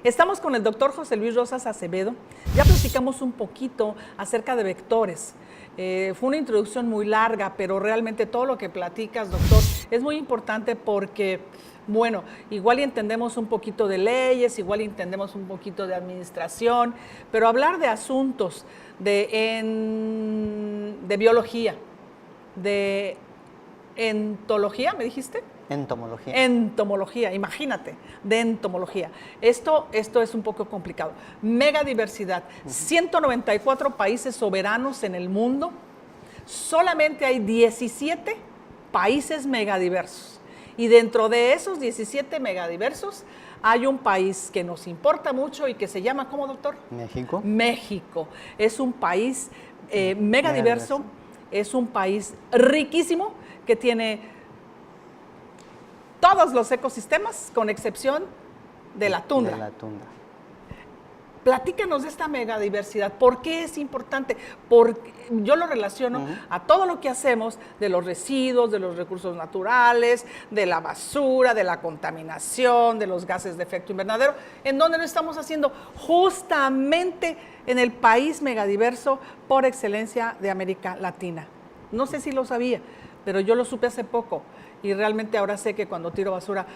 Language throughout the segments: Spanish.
Estamos con el doctor José Luis Rosas Acevedo. Ya platicamos un poquito acerca de vectores. Fue una introducción muy larga, pero realmente todo lo que platicas, doctor, es muy importante porque, bueno, igual y entendemos un poquito de leyes, igual y entendemos un poquito de administración, pero hablar de asuntos de biología, de entología, ¿me dijiste? Entomología. Entomología, imagínate, de entomología. Esto es un poco complicado. Megadiversidad, 194 países soberanos en el mundo, solamente hay 17 países megadiversos. Y dentro de esos 17 megadiversos hay un país que nos importa mucho y que se llama, ¿cómo, doctor? México. México. Es un país megadiverso, es un país riquísimo que tiene todos los ecosistemas, con excepción de la tundra. De la tundra. Platícanos de esta megadiversidad. ¿Por qué es importante? Porque yo lo relaciono a todo lo que hacemos de los residuos, de los recursos naturales, de la basura, de la contaminación, de los gases de efecto invernadero, en donde lo estamos haciendo justamente en el país megadiverso por excelencia de América Latina. No sé si lo sabía, pero yo lo supe hace poco. Y realmente ahora sé que cuando tiro basura,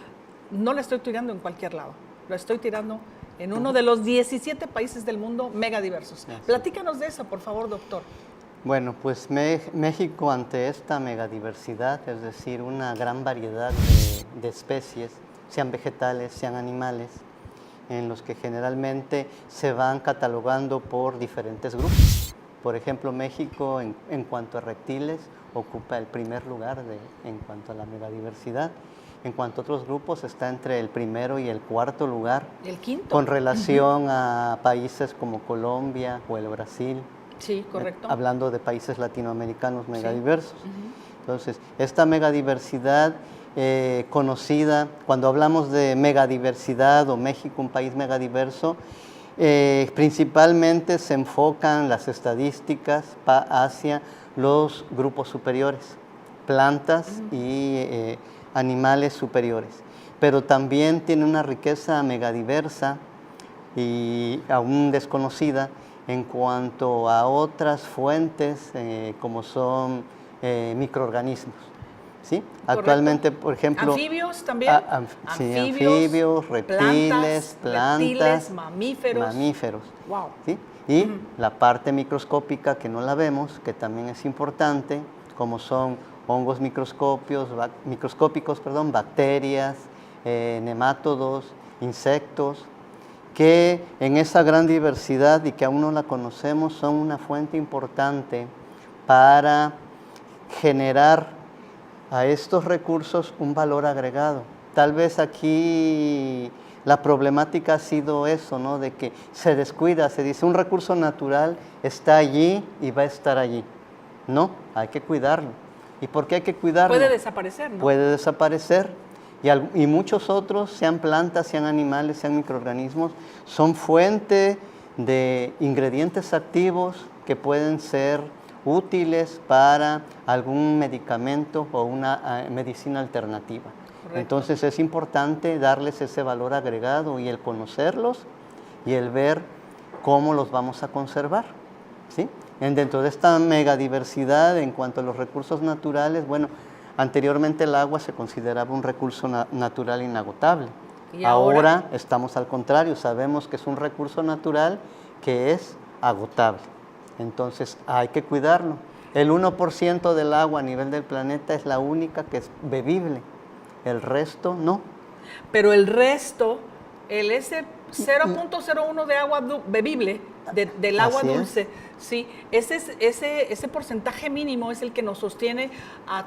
no la estoy tirando en cualquier lado, la estoy tirando en uno de los 17 países del mundo megadiversos. Platícanos de eso, por favor, doctor. Bueno, pues México ante esta megadiversidad, es decir, una gran variedad de especies, sean vegetales, sean animales, en los que generalmente se van catalogando por diferentes grupos. Por ejemplo, México en cuanto a reptiles ocupa el primer lugar en cuanto a la megadiversidad. En cuanto a otros grupos, está entre el primero y el cuarto lugar. ¿El quinto? Con relación a países como Colombia o el Brasil. Sí, correcto. Hablando de países latinoamericanos megadiversos. Sí. Entonces, esta megadiversidad conocida, cuando hablamos de megadiversidad o México, un país megadiverso, principalmente se enfocan las estadísticas hacia los grupos superiores, plantas y animales superiores. Pero también tiene una riqueza megadiversa y aún desconocida en cuanto a otras fuentes como son microorganismos. ¿Sí? Actualmente, por ejemplo... ¿Anfibios también? Sí, anfibios, reptiles, plantas, mamíferos. Wow. ¿Sí? Y la parte microscópica que no la vemos, que también es importante, como son hongos microscópicos, bacterias, nemátodos, insectos, que en esa gran diversidad y que aún no la conocemos, son una fuente importante para generar a estos recursos un valor agregado. Tal vez aquí la problemática ha sido eso, ¿no? De que se descuida, se dice un recurso natural está allí y va a estar allí. No, hay que cuidarlo. ¿Y por qué hay que cuidarlo? Puede desaparecer, ¿no? Puede desaparecer. Y muchos otros, sean plantas, sean animales, sean microorganismos, son fuente de ingredientes activos que pueden ser útiles para algún medicamento o una medicina alternativa. Correcto. Entonces es importante darles ese valor agregado y el conocerlos y el ver cómo los vamos a conservar, ¿sí? Dentro de esta megadiversidad en cuanto a los recursos naturales, bueno, anteriormente el agua se consideraba un recurso natural inagotable. ¿Y ahora estamos al contrario, sabemos que es un recurso natural que es agotable. Entonces hay que cuidarlo. El 1% del agua a nivel del planeta es la única que es bebible, el resto no. Pero el resto, ese 0.01 de agua bebible, del agua dulce, sí, ese porcentaje mínimo es el que nos sostiene a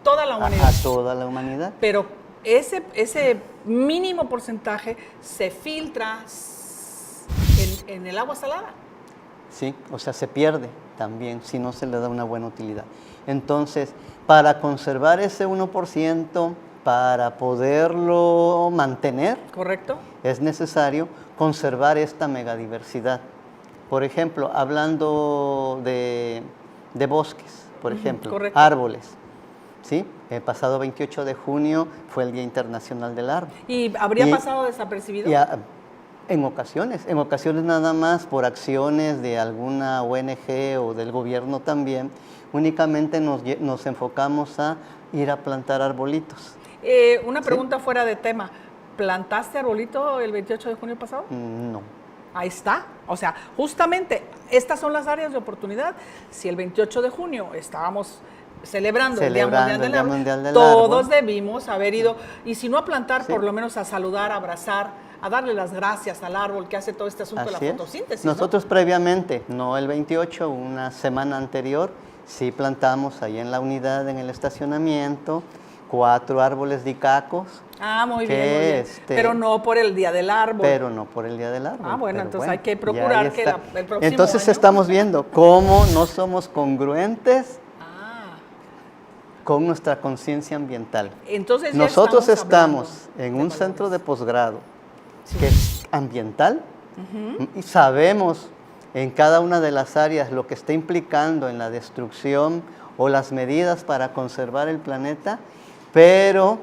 toda la humanidad. A toda la humanidad. Pero ese mínimo porcentaje se filtra en el agua salada. Sí, o sea, se pierde también si no se le da una buena utilidad. Entonces, para conservar ese 1%, para poderlo mantener, correcto, es necesario conservar esta megadiversidad. Por ejemplo, hablando de bosques, por ejemplo, correcto, árboles. ¿Sí? El pasado 28 de junio fue el Día Internacional del Árbol. ¿Y habría pasado desapercibido? En ocasiones nada más por acciones de alguna ONG o del gobierno también, únicamente nos enfocamos a ir a plantar arbolitos. Una pregunta fuera de tema. ¿Plantaste arbolito el 28 de junio pasado? No. Ahí está. O sea, justamente estas son las áreas de oportunidad. Si el 28 de junio estábamos celebrando el Día Mundial del Árbol, todos debimos haber ido, y si no a plantar, por lo menos a saludar, a abrazar, a darle las gracias al árbol que hace todo este asunto de la fotosíntesis. Nosotros previamente, no el 28, una semana anterior, sí plantamos ahí en la unidad, en el estacionamiento, 4 árboles de icacos. Ah, muy bien, muy bien. Pero no por el Día del Árbol. Pero no por el Día del Árbol. Ah, bueno, entonces hay que procurar que el próximo Entonces año... estamos viendo cómo no somos congruentes con nuestra conciencia ambiental. Entonces nosotros estamos en un centro de posgrado que es ambiental y sabemos en cada una de las áreas lo que está implicando en la destrucción o las medidas para conservar el planeta, pero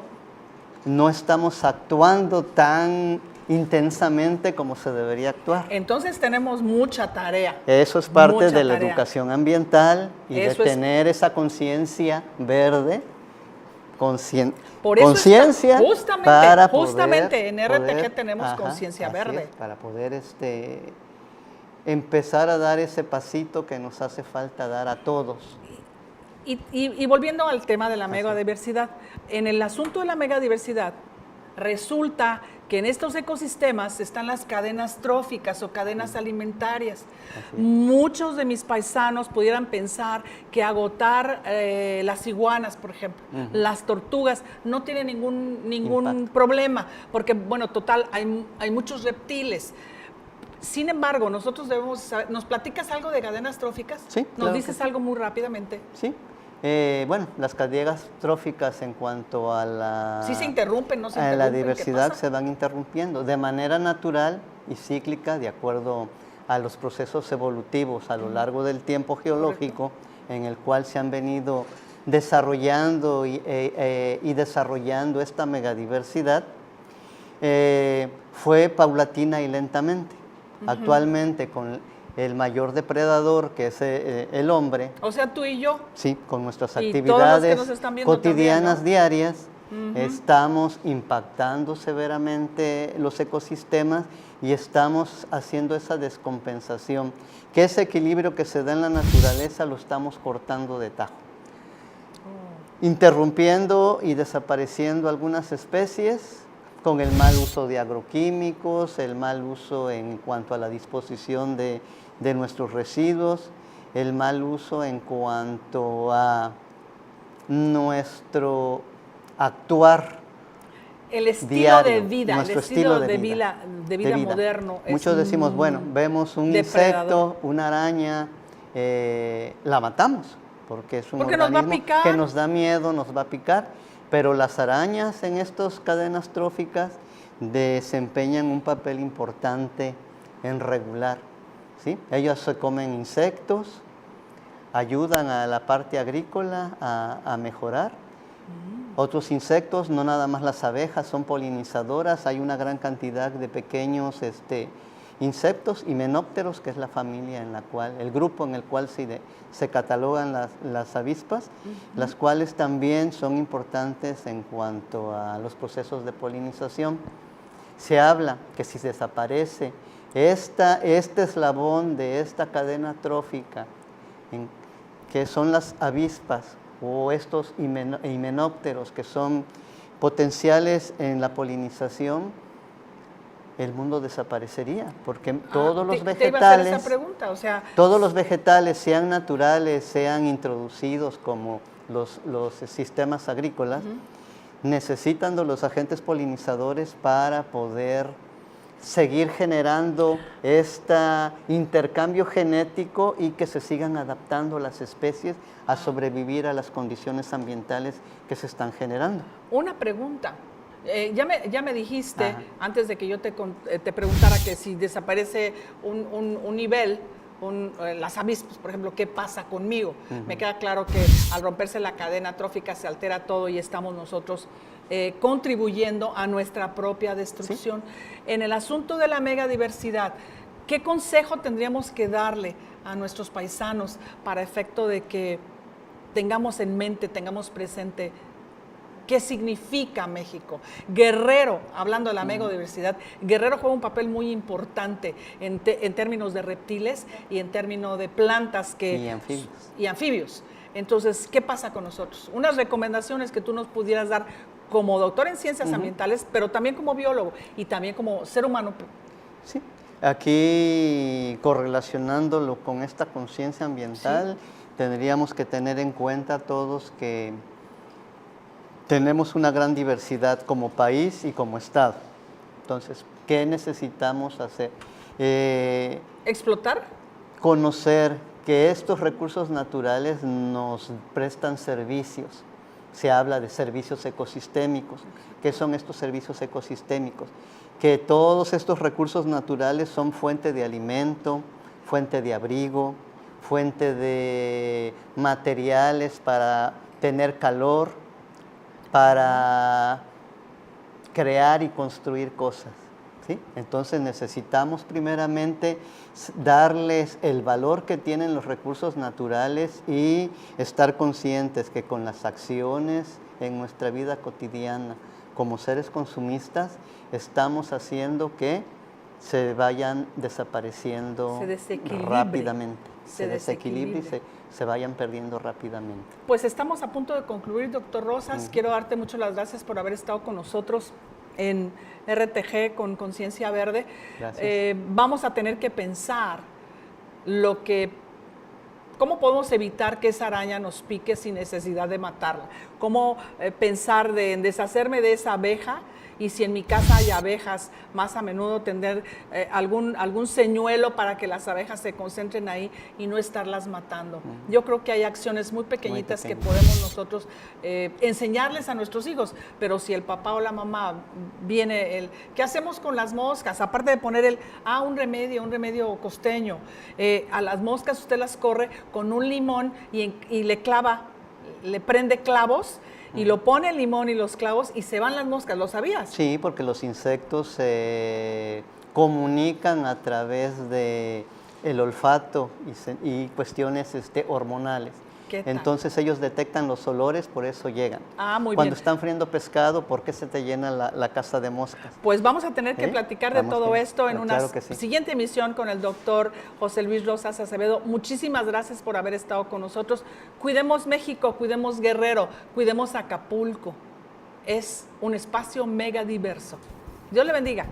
no estamos actuando tan intensamente como se debería actuar. Entonces tenemos mucha tarea. Eso es parte de la educación ambiental y de tener esa conciencia verde, conciencia para justamente en RTG tenemos conciencia verde. Para poder empezar a dar ese pasito que nos hace falta dar a todos. Y volviendo al tema de la megadiversidad, en el asunto de la megadiversidad, resulta que en estos ecosistemas están las cadenas tróficas o cadenas alimentarias. Muchos de mis paisanos pudieran pensar que agotar las iguanas, por ejemplo, las tortugas, no tiene ningún problema, porque, bueno, total, hay muchos reptiles. Sin embargo, nosotros debemos saber, ¿nos platicas algo de cadenas tróficas? Sí. ¿Nos dices algo muy rápidamente? Sí. Bueno, las cadenas tróficas en cuanto a la... Sí se interrumpen, no se interrumpen. A la diversidad se van interrumpiendo de manera natural y cíclica de acuerdo a los procesos evolutivos a lo largo del tiempo geológico. Correcto. En el cual se han venido desarrollando y desarrollando esta megadiversidad. Fue paulatina y lentamente. Actualmente con el mayor depredador, que es el hombre. O sea, tú y yo. Sí, con nuestras actividades cotidianas, también, ¿no? diarias, estamos impactando severamente los ecosistemas y estamos haciendo esa descompensación, que ese equilibrio que se da en la naturaleza lo estamos cortando de tajo. Interrumpiendo y desapareciendo algunas especies, con el mal uso de agroquímicos, el mal uso en cuanto a la disposición de nuestros residuos, el mal uso en cuanto a nuestro actuar el estilo diario, de vida, nuestro el estilo de vida moderno. Muchos decimos, bueno, vemos un insecto, una araña, la matamos, porque es un organismo que nos da miedo, nos va a picar. Pero las arañas en estas cadenas tróficas desempeñan un papel importante en regular, ¿sí? Ellas se comen insectos, ayudan a la parte agrícola a mejorar. Otros insectos, no nada más las abejas, son polinizadoras. Hay una gran cantidad de pequeños insectos, himenópteros, que es la familia en la cual, el grupo en el cual se catalogan las avispas, las cuales también son importantes en cuanto a los procesos de polinización. Se habla que si desaparece este eslabón de esta cadena trófica, que son las avispas o estos himenópteros que son potenciales en la polinización, el mundo desaparecería, porque todos los vegetales, te iba a hacer esa pregunta, o sea, todos los vegetales, sean naturales, sean introducidos como los sistemas agrícolas, necesitan de los agentes polinizadores para poder seguir generando este intercambio genético y que se sigan adaptando las especies a sobrevivir a las condiciones ambientales que se están generando. Una pregunta. Ya me dijiste, antes de que yo te preguntara que si desaparece un nivel, las avispas, por ejemplo, ¿qué pasa conmigo? Me queda claro que al romperse la cadena trófica se altera todo y estamos nosotros contribuyendo a nuestra propia destrucción. ¿Sí? En el asunto de la megadiversidad, ¿qué consejo tendríamos que darle a nuestros paisanos para efecto de que tengamos en mente, tengamos presente qué significa México? Guerrero, hablando de la megadiversidad, Guerrero juega un papel muy importante en términos de reptiles y en términos de plantas y anfibios. Entonces, ¿qué pasa con nosotros? Unas recomendaciones que tú nos pudieras dar como doctor en ciencias ambientales, pero también como biólogo y también como ser humano. Sí, aquí correlacionándolo con esta conciencia ambiental, tendríamos que tener en cuenta todos que tenemos una gran diversidad como país y como Estado. Entonces, ¿qué necesitamos hacer? ¿Explotar? Conocer que estos recursos naturales nos prestan servicios. Se habla de servicios ecosistémicos. ¿Qué son estos servicios ecosistémicos? Que todos estos recursos naturales son fuente de alimento, fuente de abrigo, fuente de materiales para tener calor, para crear y construir cosas. ¿Sí? Entonces necesitamos primeramente darles el valor que tienen los recursos naturales y estar conscientes que con las acciones en nuestra vida cotidiana como seres consumistas estamos haciendo que se vayan desapareciendo rápidamente. Se desequilibre y se vayan perdiendo rápidamente. Pues estamos a punto de concluir, doctor Rosas. Quiero darte muchas las gracias por haber estado con nosotros en RTG con Conciencia Verde. Vamos a tener que pensar cómo podemos evitar que esa araña nos pique sin necesidad de matarla. Cómo pensar en deshacerme de esa abeja, y si en mi casa hay abejas, más a menudo tener algún señuelo para que las abejas se concentren ahí y no estarlas matando. Yo creo que hay acciones muy pequeñitas que podemos nosotros enseñarles a nuestros hijos, pero si el papá o la mamá viene, ¿qué hacemos con las moscas? Aparte de poner un remedio costeño, a las moscas usted las corre con un limón y le prende clavos, y lo pone el limón y los clavos y se van las moscas. ¿Lo sabías? Sí, porque los insectos se comunican a través de el olfato y cuestiones hormonales. Entonces ellos detectan los olores, por eso llegan. Muy Cuando bien. están friendo pescado, ¿por qué se te llena la casa de moscas? Pues vamos a tener que platicar de todo esto en una sí. siguiente emisión con el doctor José Luis Rosas Acevedo. Muchísimas gracias por haber estado con nosotros. Cuidemos México, cuidemos Guerrero, cuidemos Acapulco. Es un espacio mega diverso. Dios le bendiga.